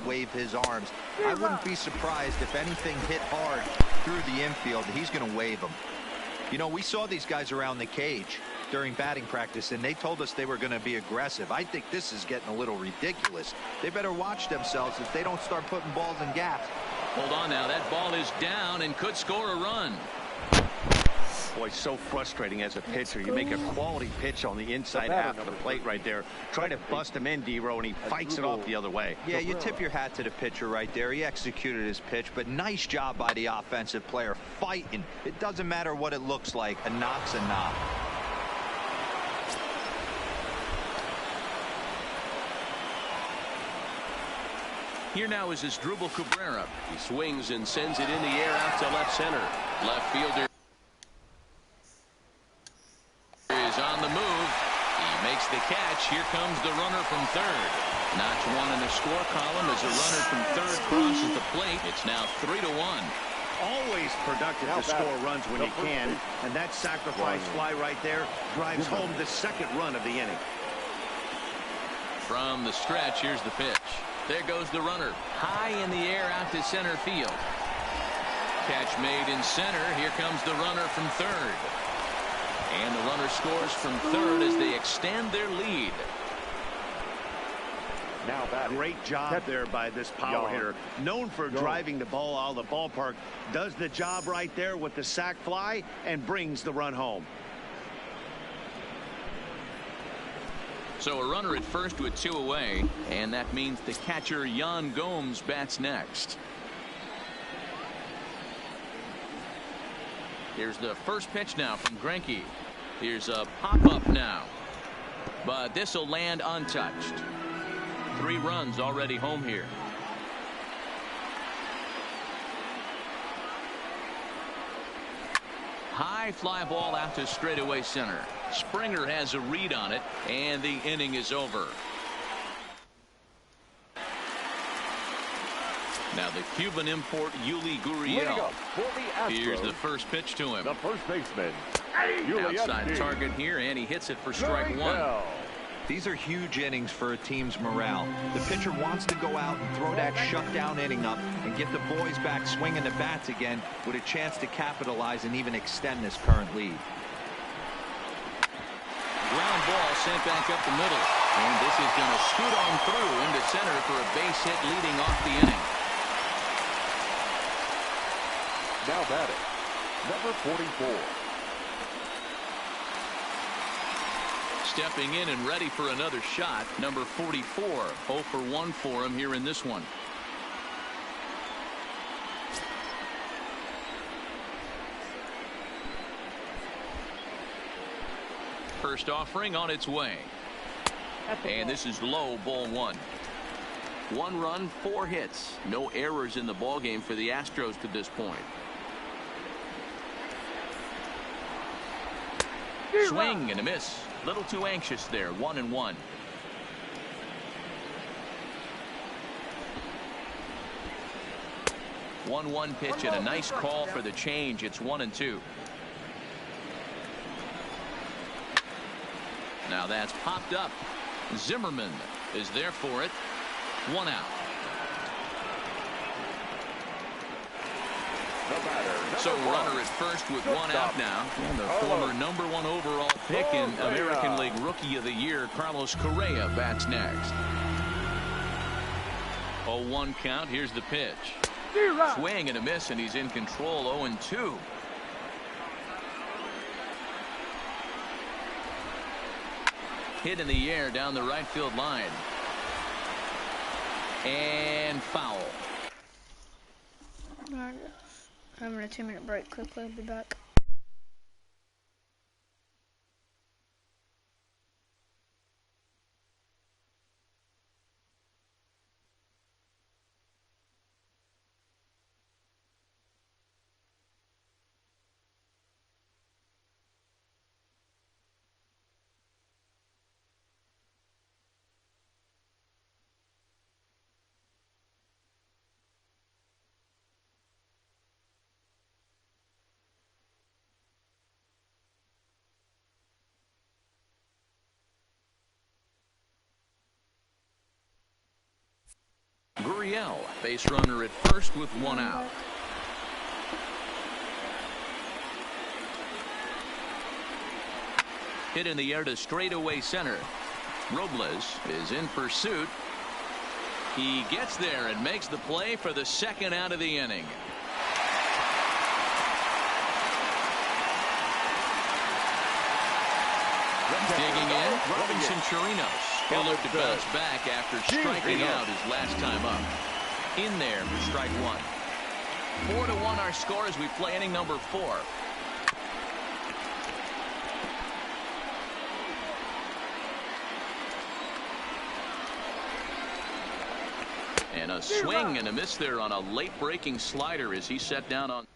wave his arms. I wouldn't be surprised if anything hit hard through the infield, he's going to wave them. You know, we saw these guys around the cage during batting practice, and they told us they were going to be aggressive. I think this is getting a little ridiculous. They better watch themselves if they don't start putting balls in gaps. Hold on now. That ball is down and could score a run. Boy, so frustrating as a pitcher. You make a quality pitch on the inside half of the plate right there. Try to bust him in, D-Row, and he fights it off the other way. Yeah, you tip your hat to the pitcher right there. He executed his pitch, but nice job by the offensive player fighting. It doesn't matter what it looks like. A knock's a knock. Here now is Asdrubal Cabrera. He swings and sends it in the air out to left center. Left fielder is on the move. He makes the catch. Here comes the runner from third. Notch one in the score column as a runner from third crosses the plate. It's now 3-1. Always productive to score runs when you can, and that sacrifice fly right there drives home the second run of the inning. From the stretch, here's the pitch. There goes the runner. High in the air out to center field. Catch made in center. Here comes the runner from third. And the runner scores from third as they extend their lead. Now great job there by this power hitter. Known for driving the ball out of the ballpark. Does the job right there with the sac fly and brings the run home. So a runner at first with 2 away, and that means the catcher Yan Gomes bats next. Here's the first pitch now from Greinke. Here's a pop-up now, but this will land untouched. 3 runs already home here. High fly ball out to straightaway center. Springer has a read on it, and the inning is over. Now the Cuban import Yuli Gurriel. Here's the first pitch to him. The first baseman. Outside target here, and he hits it for strike 1. These are huge innings for a team's morale. The pitcher wants to go out and throw that shutdown inning up and get the boys back swinging the bats again with a chance to capitalize and even extend this current lead. Ground ball sent back up the middle, and this is going to scoot on through into center for a base hit leading off the inning. Now batting, number 44. Stepping in and ready for another shot, number 44. 0 for 1 for him here in this one. First offering on its way. And this is low, ball 1. 1 run, 4 hits. No errors in the ballgame for the Astros to this point. Swing and a miss. Little too anxious there. 1-1. One pitch and a nice call for the change. It's 1-2. Now that's popped up. Zimmerman is there for it. 1 out. So runner at first with 1 out now. And the former number 1 overall pick in American League Rookie of the Year, Carlos Correa, bats next. 0-1 count. Here's the pitch. Swing and a miss, and he's in control. 0-2. Hit in the air down the right field line. And foul. I'm on a 2-minute break quickly. I'll be back. Gurriel, base runner at first with one out. Hit in the air to straightaway center. Robles is in pursuit. He gets there and makes the play for the second out of the inning. Digging in, Robinson Chirinos. He'll look to bounce back after striking out his last time up. In there for strike one. 4-1 our score as we play inning number 4. And a swing and a miss there on a late breaking slider as he set down on.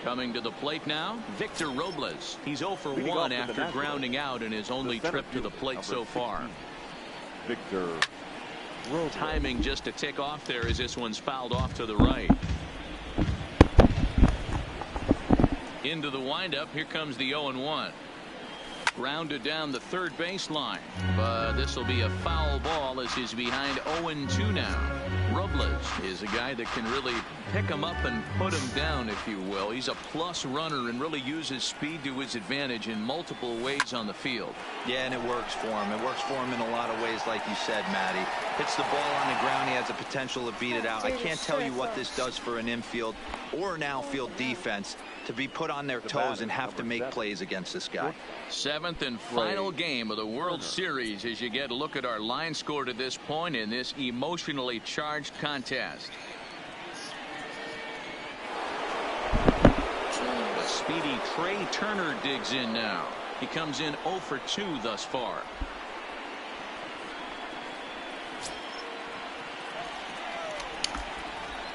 Coming to the plate now, Victor Robles. He's 0 for 1 after grounding out in his only trip to the plate so far. Victor Robles. Timing just a tick off there as this one's fouled off to the right. Into the windup. Here comes the 0-1. Grounded down the third baseline, but this will be a foul ball as he's behind 0-2 now. Robles is a guy that can really pick him up and put him down, if you will. He's a plus runner and really uses speed to his advantage in multiple ways on the field. Yeah, and it works for him. It works for him in a lot of ways, like you said, Matty. Hits the ball on the ground. He has the potential to beat it out. I can't tell you what this does for an infield or an outfield defense to be put on their toes and have to make plays against this guy. 7th and final game of the World Series as you get a look at our line score to this point in this emotionally charged contest. The speedy Trey Turner digs in now. He comes in 0 for 2 thus far.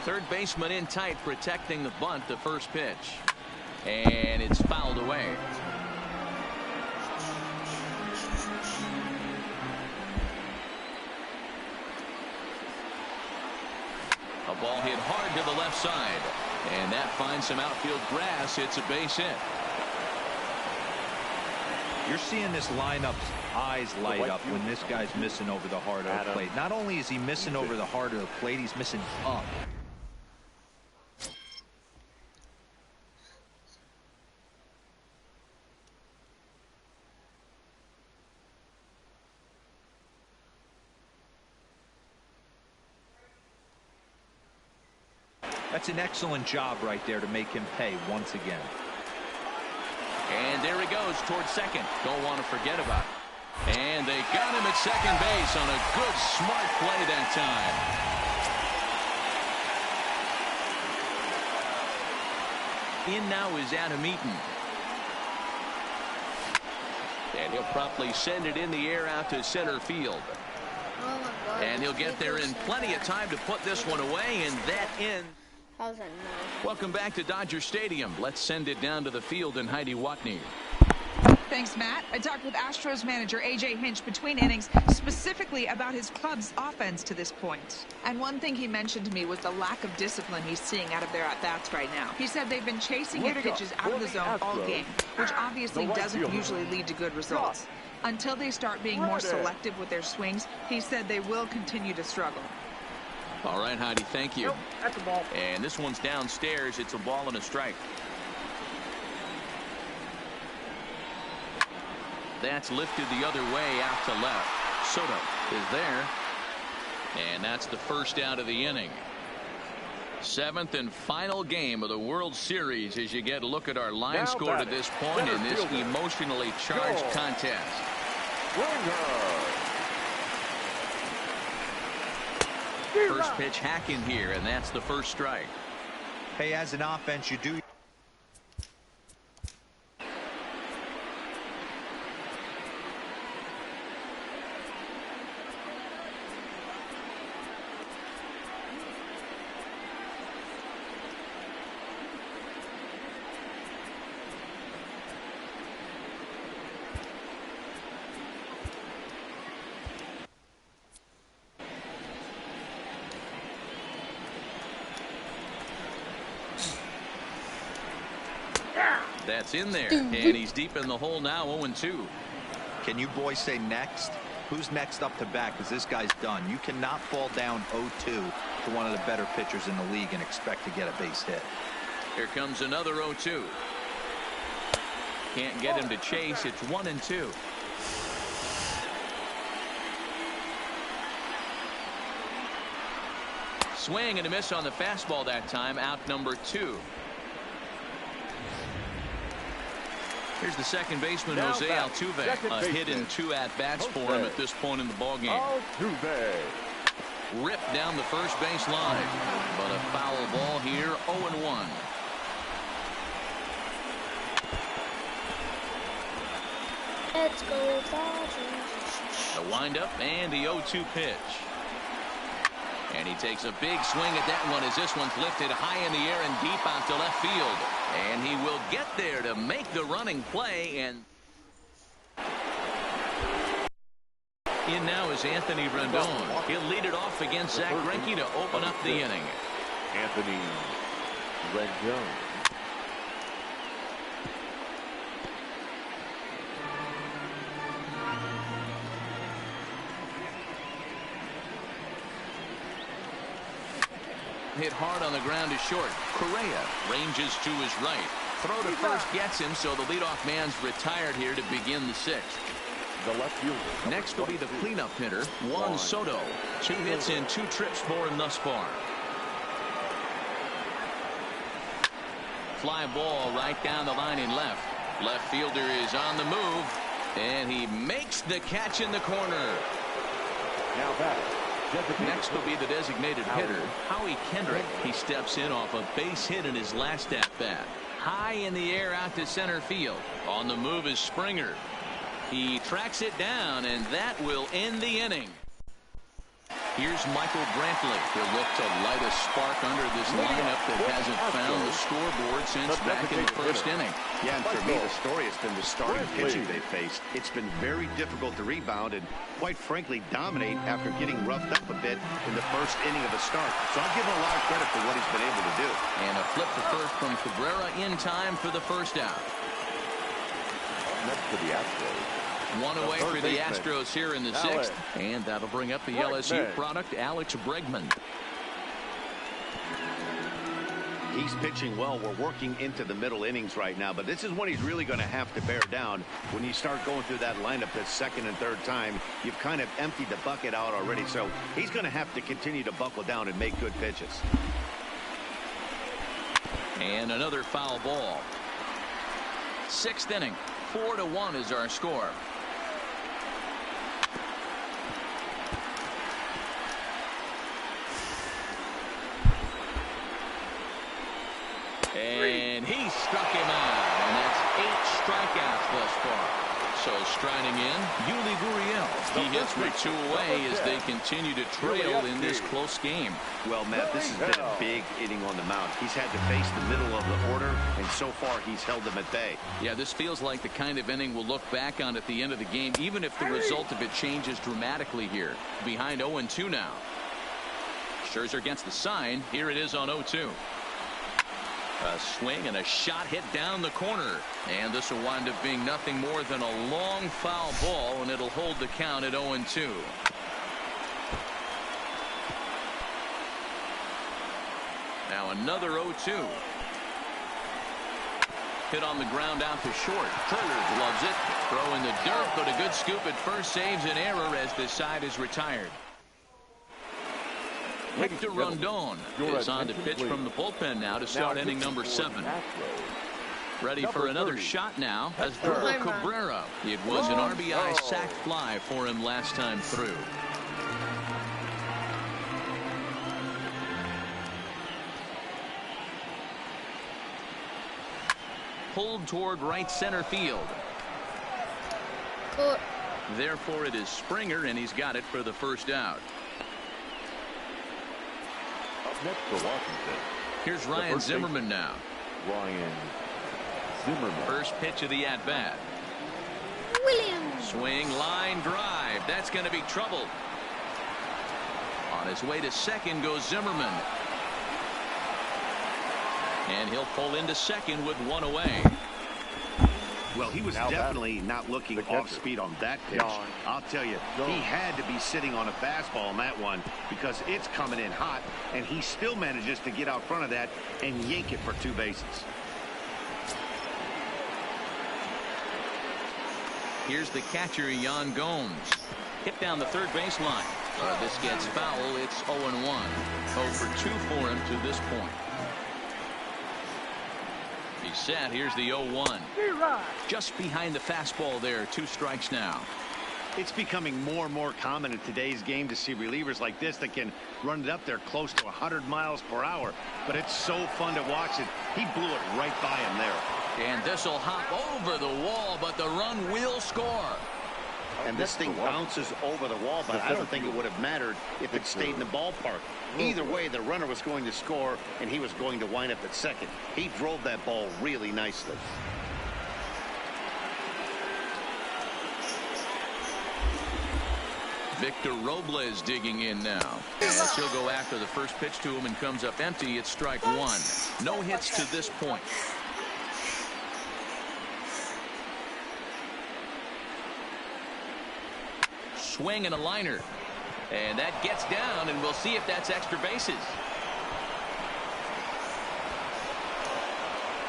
Third baseman in tight, protecting the bunt. The first pitch, and it's fouled away. A ball hit hard to the left side, and that finds some outfield grass. It's a base hit. You're seeing this lineup's eyes light up when this guy's missing over the heart of the plate. Not only is he missing over the heart of the plate, he's missing up. That's an excellent job right there to make him pay once again. And there he goes towards second. Don't want to forget about it. And they got him at second base on a good, smart play that time. In now is Adam Eaton. And he'll promptly send it in the air out to center field. Oh my God. And he'll get there in plenty of time to put this one away, and that ends. How's that nice? Welcome back to Dodger Stadium. Let's send it down to the field and Heidi Watney. Thanks, Matt. I talked with Astros manager A.J. Hinch between innings, specifically about his club's offense to this point. And one thing he mentioned to me was the lack of discipline he's seeing out of their at-bats right now. He said they've been chasing his pitches out of the zone all game, which obviously doesn't usually lead to good results. Until they start being more selective with their swings, he said they will continue to struggle. All right, Heidi, thank you. That's a ball. And this one's downstairs. It's a ball and a strike. That's lifted the other way out to left. Soto is there. And that's the first out of the inning. 7th and final game of the World Series as you get a look at our line score to this point in this emotionally charged contest. First pitch hacking here, and that's the first strike. Hey, as an offense, you do. That's in there, and he's deep in the hole now, 0-2. Can you boys say next? who's next up to bat, because this guy's done. You cannot fall down 0-2 to one of the better pitchers in the league and expect to get a base hit. Here comes another 0-2. Can't get him to chase. It's 1-2. Swing and a miss on the fastball that time. Out number 2. Here's the second baseman, Jose Altuve. A hit in 2 at-bats for him at this point in the ballgame. Altuve. Ripped down the first base line. But a foul ball here, 0-1. Let's go Dodgers. The windup and the 0-2 pitch. And he takes a big swing at that one as this one's lifted high in the air and deep out to left field. And he will get there to make the running play. And in now is Anthony Rendon. He'll lead it off against Zach Greinke to open up the inning. Anthony Rendon. Hit hard on the ground to short. Correa ranges to his right. Throw to first gets him, so the leadoff man's retired here to begin the 6th. The left fielder. Next will be the cleanup hitter, Juan Soto. 2 hits and 2 trips for him thus far. Fly ball right down the line in left. Left fielder is on the move, and he makes the catch in the corner. Now back. Next will be the designated hitter, Howie Kendrick. He steps in off a base hit in his last at-bat. High in the air out to center field. On the move is Springer. He tracks it down, and that will end the inning. Here's Michael Brantley. He'll look to light a spark under this lineup that hasn't found the scoreboard since back in the first inning. Yeah, and for me, the story has been the starting pitching they faced. It's been very difficult to rebound and, quite frankly, dominate after getting roughed up a bit in the first inning of a start. So I'll give him a lot of credit for what he's been able to do. And a flip to first from Cabrera in time for the first out. Next to the Astros. One away for the Astros here in the 6th. And that'll bring up the LSU product, Alex Bregman. He's pitching well. We're working into the middle innings right now, but this is when he's really going to have to bear down. When you start going through that lineup the second and third time, you've kind of emptied the bucket out already. So he's going to have to continue to buckle down and make good pitches. And another foul ball. 6th inning. 4-1 is our score. And he struck him out, and that's 8 strikeouts thus far. So striding in, Yuli Gurriel. He hits with 2 away as they continue to trail in this close game. Well, Matt, this has been a big inning on the mound. He's had to face the middle of the order, and so far he's held them at bay. Yeah, this feels like the kind of inning we'll look back on at the end of the game, even if the result of it changes dramatically here. Behind 0-2 now. Scherzer gets the sign. Here it is on 0-2. A swing and a shot hit down the corner. And this will wind up being nothing more than a long foul ball, and it'll hold the count at 0-2. Now another 0-2. Hit on the ground out to short. Turner gloves it. Throw in the dirt, but a good scoop at first saves an error as the side is retired. Hector Rondon is on to pitch from the bullpen now to start inning number 7. Ready for another shot now as Asdrubal Cabrera. It was an RBI sac fly for him last time through. Pulled toward right center field. Cool. Therefore it is Springer, and he's got it for the first out. Next for Washington. Here's Ryan Zimmerman now. Ryan Zimmerman. First pitch of the at-bat. Williams. Swing, line, drive. That's going to be trouble. On his way to second goes Zimmerman. And he'll pull into second with 1 away. Well, he was definitely not looking off speed on that pitch. I'll tell you, he had to be sitting on a fastball on that one because it's coming in hot, and he still manages to get out front of that and yank it for 2 bases. Here's the catcher, Yan Gomes. Hit down the third baseline. This gets foul. It's 0-1. 0 for 2 for him to this point. He's set. Here's the 0-1. Just behind the fastball there. 2 strikes now. It's becoming more and more common in today's game to see relievers like this that can run it up there close to 100 miles per hour. But it's so fun to watch it. He blew it right by him there. And this will hop over the wall, but the run will score. And this thing bounces over the wall, but I don't think it would have mattered if it stayed in the ballpark. Either way, the runner was going to score, and he was going to wind up at second. He drove that ball really nicely. Victor Robles digging in now. As he'll go after the first pitch to him and comes up empty. It's strike 1. No hits to this point. Swing and a liner. And that gets down, and we'll see if that's extra bases.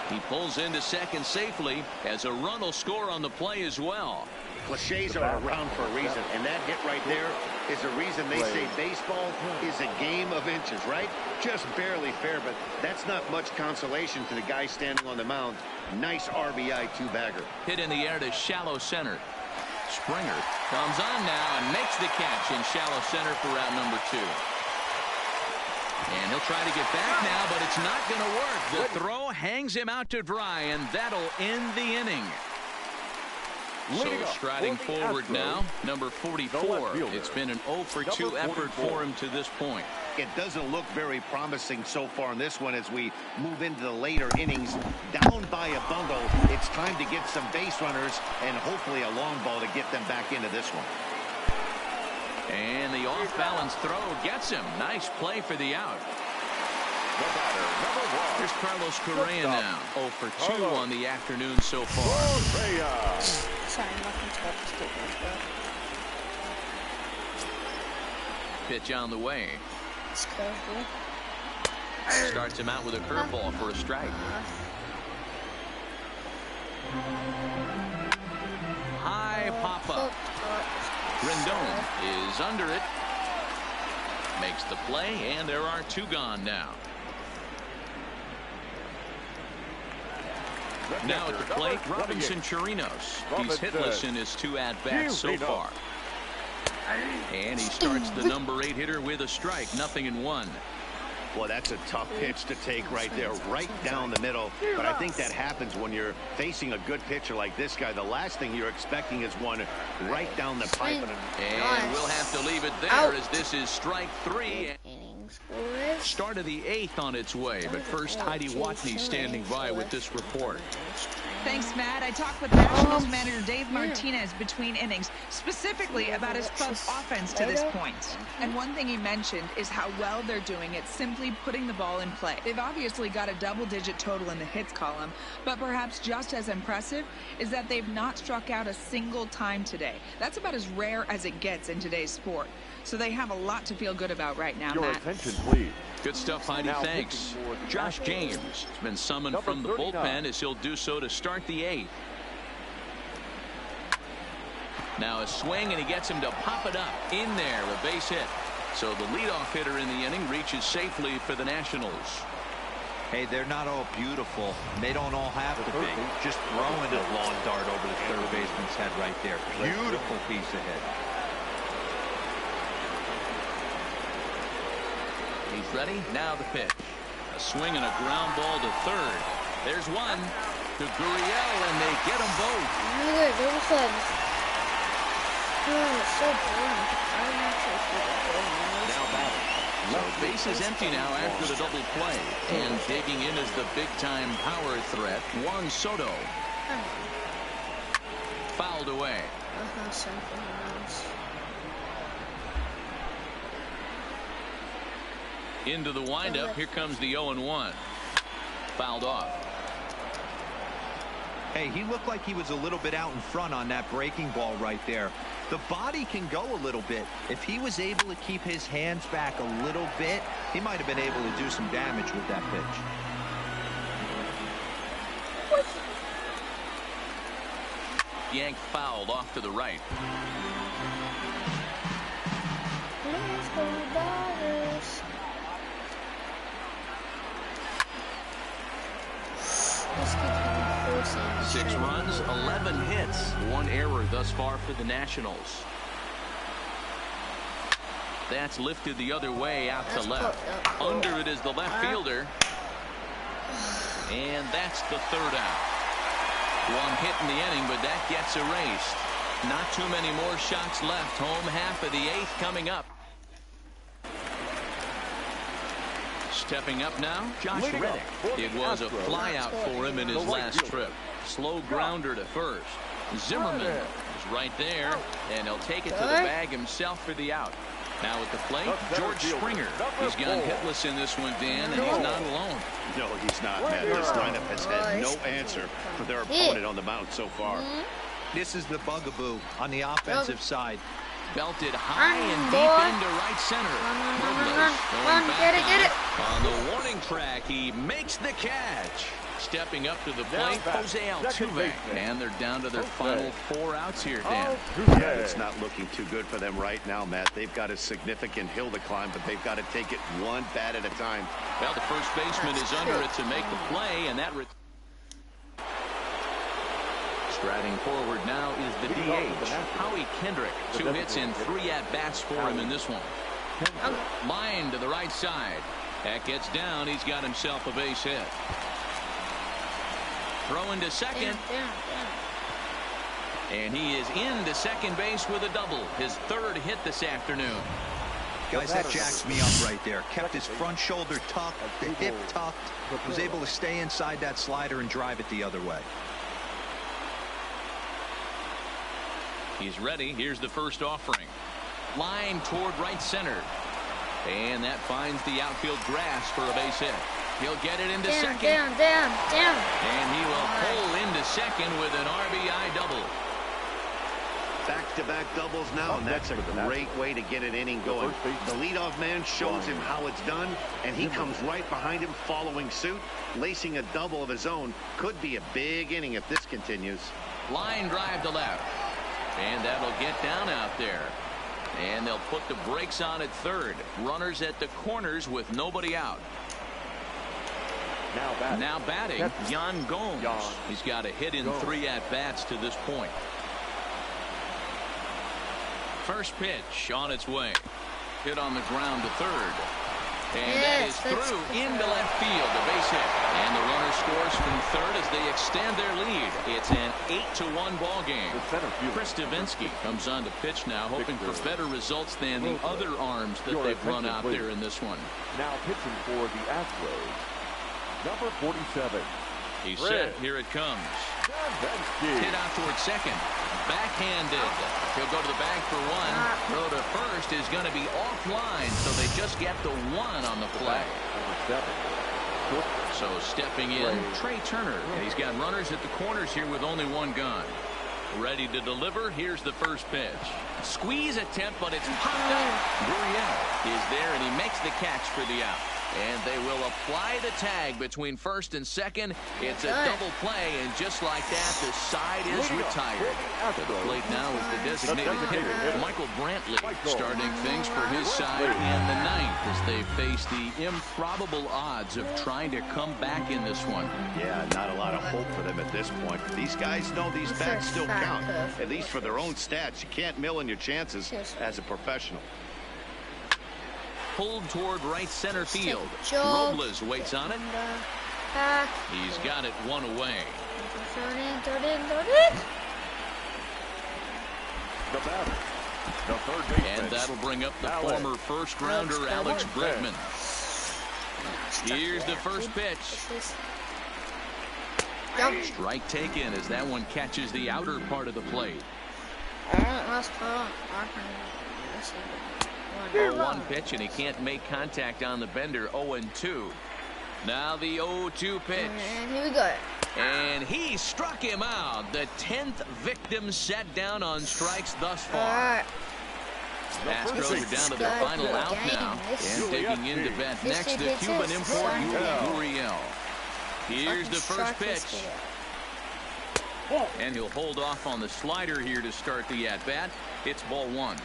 He pulls into second safely as a run will score on the play as well. Cliches are around for a reason, and that hit right there is the reason they say baseball is a game of inches, right? Just barely fair, but that's not much consolation to the guy standing on the mound. Nice RBI 2-bagger. Hit in the air to shallow center. Springer comes on now and makes the catch in shallow center for round number 2. And he'll try to get back now, but it's not going to work. The throw hangs him out to dry, and that'll end the inning. So striding forward now, number 44. It's been an 0 for 2 effort for him to this point. It doesn't look very promising so far in this one as we move into the later innings. Down by a bundle, it's time to get some base runners and hopefully a long ball to get them back into this one. And the off-balance throw gets him. Nice play for the out. The batter, number 1. Here's Carlos Correa now. 0 for 2 on the afternoon so far. Sorry, I'm not going to talk to Steve. Pitch on the way. It's curveball. Starts him out with a curveball for a strike. High pop-up. Rendon is under it. Makes the play, and there are 2 gone now. Now at the plate, Robinson Chirinos. He's hitless in his 2 at-bats so far. And he starts the number 8 hitter with a strike. 0-1. Well, that's a tough pitch to take right there, right down the middle. But I think that happens when you're facing a good pitcher like this guy. The last thing you're expecting is one right down the pipe. And we'll have to leave it there as this is strike 3. boys. Start of the 8th on its way, but first Heidi Watney standing by with this report. Thanks, Matt. I talked with Nationals manager Dave Martinez between innings, specifically about his club's offense to this point. And one thing he mentioned is how well they're doing at simply putting the ball in play. They've obviously got a double-digit total in the hits column, but perhaps just as impressive is that they've not struck out a single time today. That's about as rare as it gets in today's sport. So they have a lot to feel good about right now, Your Matt. attention, please. Good stuff, Heidi. Now Thanks. looking for the Josh Nationals. James has been summoned Number from the 39. bullpen as he'll do so to start the 8th. Now a swing, and he gets him to pop it up in there, a base hit. So the leadoff hitter in the inning reaches safely for the Nationals. Hey, they're not all beautiful. They don't all have to be. Just throwing a long dart over the third baseman's head right there. Beautiful piece of hit. He's ready. Now the pitch. A swing and a ground ball to third. There's one to Gurriel, and they get them both. Look at those ones. Oh, it's so boring. I don't actually feel boring. Now batting. So base is empty now after the double play. And digging in is the big-time power threat, Juan Soto. Fouled away. Something else. Into the windup. Here comes the 0-1. Fouled off. Hey, he looked like he was a little bit out in front on that breaking ball right there. The body can go a little bit. If he was able to keep his hands back a little bit, he might have been able to do some damage with that pitch. Yank fouled off to the right. Let's go, Dodgers. 6 runs, 11 hits, 1 error thus far for the Nationals. That's lifted the other way out to left. Under it is the left fielder. And that's the 3rd out. 1 hit in the inning, but that gets erased. Not too many more shots left. Home half of the 8th coming up. Stepping up now, Josh Reddick. It was a flyout for him in his last trip. Slow grounder to first. Zimmerman is right there, and he'll take it to the bag himself for the out. Now at the plate, George Springer. He's gone hitless in this one, Dan, and he's not alone. No, he's not, man. This lineup has had no answer for their opponent on the mound so far. This is the bugaboo on the offensive side. Belted high and deep into right center. Run, get it. On the warning track, he makes the catch. Stepping up to the plate, Jose Altuve. And they're down to their final 4 outs here, Dan. Yeah, it's not looking too good for them right now, Matt. They've got a significant hill to climb, but they've got to take it one bat at a time. Well, the first baseman is under it to make the play, and that... Striding forward now is the DH, Howie Kendrick. 2 hits in 3 at-bats for him in this one. Line to the right side. That gets down. He's got himself a base hit. Throwing to second. And he is into second base with a double. His 3rd hit this afternoon. Guys, that jacks me up right there. Kept his front shoulder tucked, the hip tucked. Was able to stay inside that slider and drive it the other way. He's ready. Here's the first offering. Line toward right center. And that finds the outfield grass for a base hit. He'll get it into second. Down. And he will pull into second with an RBI double. Back-to-back doubles now, and that's a great way to get an inning going. The leadoff man shows him how it's done, and he comes right behind him following suit. Lacing a double of his own could be a big inning if this continues. Line drive to left. And that'll get down out there. And they'll put the brakes on at 3rd. Runners at the corners with nobody out. Now batting, Yan Gomes. He's got a hit in 3 at-bats to this point. First pitch on its way. Hit on the ground to 3rd. And that is through into left field, a base hit. And the runner scores from 3rd as they extend their lead. It's an 8-1 ball game. Chris Davinsky comes on to pitch now, hoping for better results than the other arms that they've run out there in this one. Now pitching for the Astros, number 47. He's set. Here it comes. Hit out toward second. Backhanded. He'll go to the bag for 1. Throw to first is going to be offline, so they just get the 1 on the play. So stepping in, Trey Turner. And he's got runners at the corners here with only 1 gun. Ready to deliver. Here's the first pitch. Squeeze attempt, but it's popped up. Gurriel is there, and he makes the catch for the out. And they will apply the tag between first and second. It's a double play, and just like that, the side is retired. To the plate now is the designated hitter, Michael Brantley, starting things for his side in the 9th as they face the improbable odds of trying to come back in this one. Yeah, not a lot of hope for them at this point. These guys know these bats still count, at least for their own stats. You can't mill in your chances as a professional. Pulled toward right center field. Robles waits on it. He's got it 1 away. Throw it in. The batter, the 3rd baseman. And that'll bring up the former first rounder Alex Bregman. Here's the first pitch. Strike taken as that one catches the outer part of the plate. 0-1 pitch, and he can't make contact on the bender. 0-2. Now the 0-2 pitch. And here we go. And he struck him out. The 10th victim set down on strikes thus far. Alright. Astros are down to their final out now. And taking into bat next, the Cuban import, Gurriel. Here's the first pitch. And he'll hold off on the slider here to start the at-bat. It's ball one.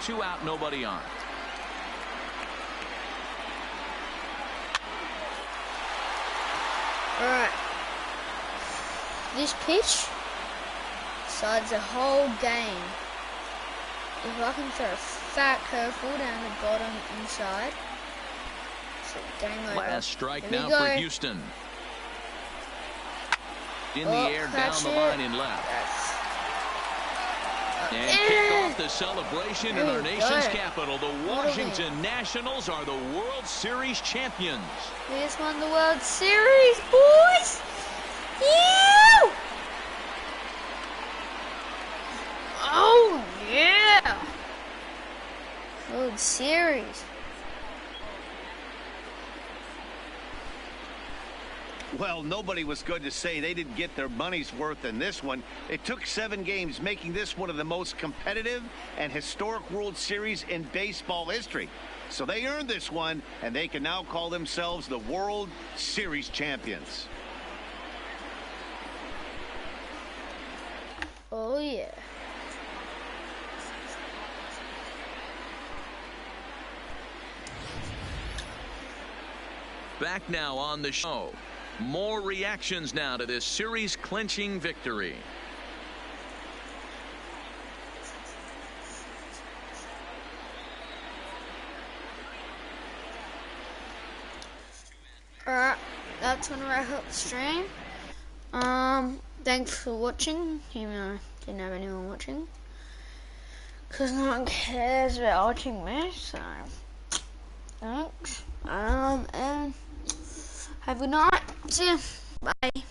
Two out, nobody on. Alright. This pitch decides the whole game. If I can throw a fat curveball down the bottom inside, so game over. Last strike Here now we go. for Houston. In the air, down the line and left. And kick off the celebration in our nation's capital. The Washington Nationals are the World Series champions. We just won the World Series, boys! Yeah! Oh, yeah! World Series. Well, nobody was good to say they didn't get their money's worth in this one. It took 7 games, making this one of the most competitive and historic World Series in baseball history. So they earned this one, and they can now call themselves the World Series champions. Oh, yeah. Back now on the show. More reactions now to this series clinching victory. Alright, that's gonna wrap up the stream. Thanks for watching, even though I didn't have anyone watching. Because no one cares about watching me, so thanks. And have a good night. See ya. Bye.